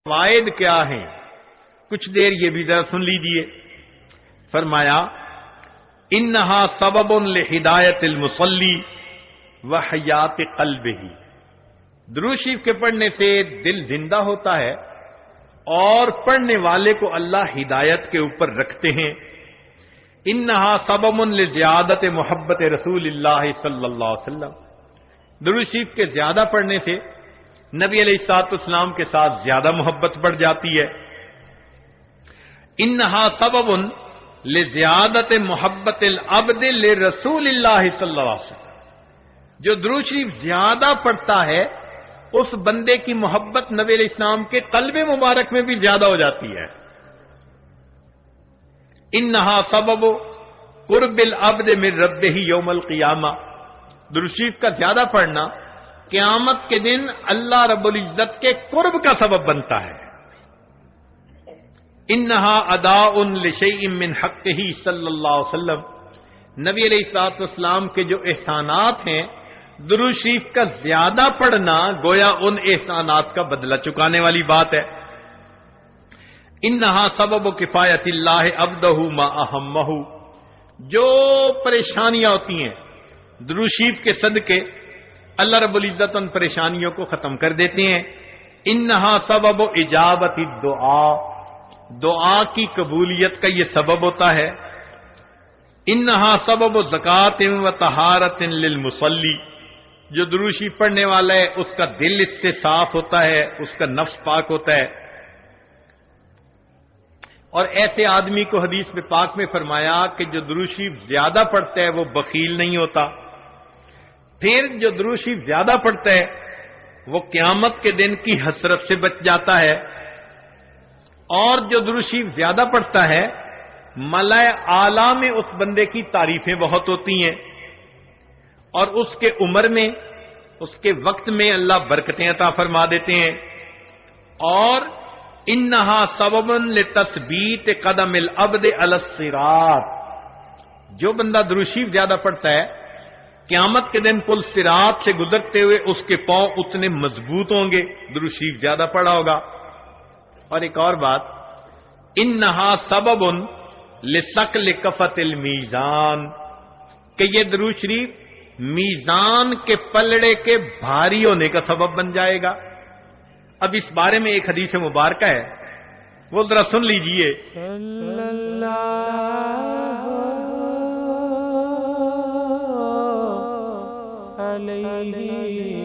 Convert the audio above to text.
فوائد کیا ہیں؟ کچھ دیر یہ بھی ذرا سن لیجئے۔ فرمایا انہا سبب لہدایت المصلی وحیات قلبہ، درود شریف کے پڑھنے سے دل زندہ ہوتا ہے اور پڑھنے والے کو اللہ ہدایت کے اوپر رکھتے ہیں۔ انہا سبب لزیادت محبت رسول اللہ صلی اللہ علیہ وسلم، درود شریف کے زیادہ پڑھنے سے نبی علیہ الصلوۃ والسلام کے ساتھ زیادہ محبت بڑھ جاتی ہے۔ انہا سبب لزیادت محبت العبد لرسول اللہ صلی اللہ علیہ وسلم، جو درود شریف زیادہ پڑھتا ہے اس بندے کی محبت نبی علیہ السلام کے قلب مبارک میں بھی زیادہ ہو جاتی ہے۔ انہا سبب قرب العبد من ربہ یوم القیامہ، درود شریف کا زیادہ پڑھنا قیامت کے دن اللہ رب العزت کے قرب کا سبب بنتا ہے۔ انہا اداء لشیء من حقہ صلی اللہ علیہ وسلم، نبی علیہ الصلوۃ والسلام کے جو احسانات ہیں درود شریف کا زیادہ پڑھنا گویا ان احسانات کا بدلہ چکانے والی بات ہے۔ انہا سبب کفایت اللہ عبدہ ما اہمہ، جو پریشانیاں ہوتی ہیں درود شریف کے صدقے اللہ رب العزت ان پریشانیوں کو ختم کر دیتے ہیں۔ انہا سبب اجابت الدعاء، دعا کی قبولیت کا یہ سبب ہوتا ہے۔ انہا سبب زکوٰۃ و طہارت للمصلی، جو درود شریف پڑھنے والا ہے اس کا دل اس سے صاف ہوتا ہے، اس کا نفس پاک ہوتا ہے۔ اور ایسے آدمی کو حدیث میں پاک میں فرمایا کہ جو درود شریف زیادہ پڑھتا ہے وہ بخیل نہیں ہوتا، پھر جو درود شریف زیادہ پڑھتا ہے وہ قیامت کے دن کی حسرت سے بچ جاتا ہے، اور جو درود شریف زیادہ پڑھتا ہے ملائے اعلیٰ میں اس بندے کی تعریفیں بہت ہوتی ہیں، اور اس کے عمر میں اس کے وقت میں اللہ برکتیں عطا فرما دیتے ہیں۔ اور انہا سبب لتثبیت قدم العبد علی الصراط، جو بندہ درود شریف زیادہ پڑھتا ہے قیامت کے دن پل صراط سے گزرتے ہوئے اس کے پاؤں اتنے مضبوط ہوں گے، درود شریف زیادہ پڑھا ہوگا۔ اور ایک اور بات، انہا سبب لثقل کفۃ المیزان، کہ یہ درود شریف میزان کے پلڑے کے بھاری ہونے کا سبب بن جائے گا۔ اب اس بارے میں ایک حدیث مبارکہ ہے، وہ ذرا سن لیجئے۔ صلی اللہ علیہ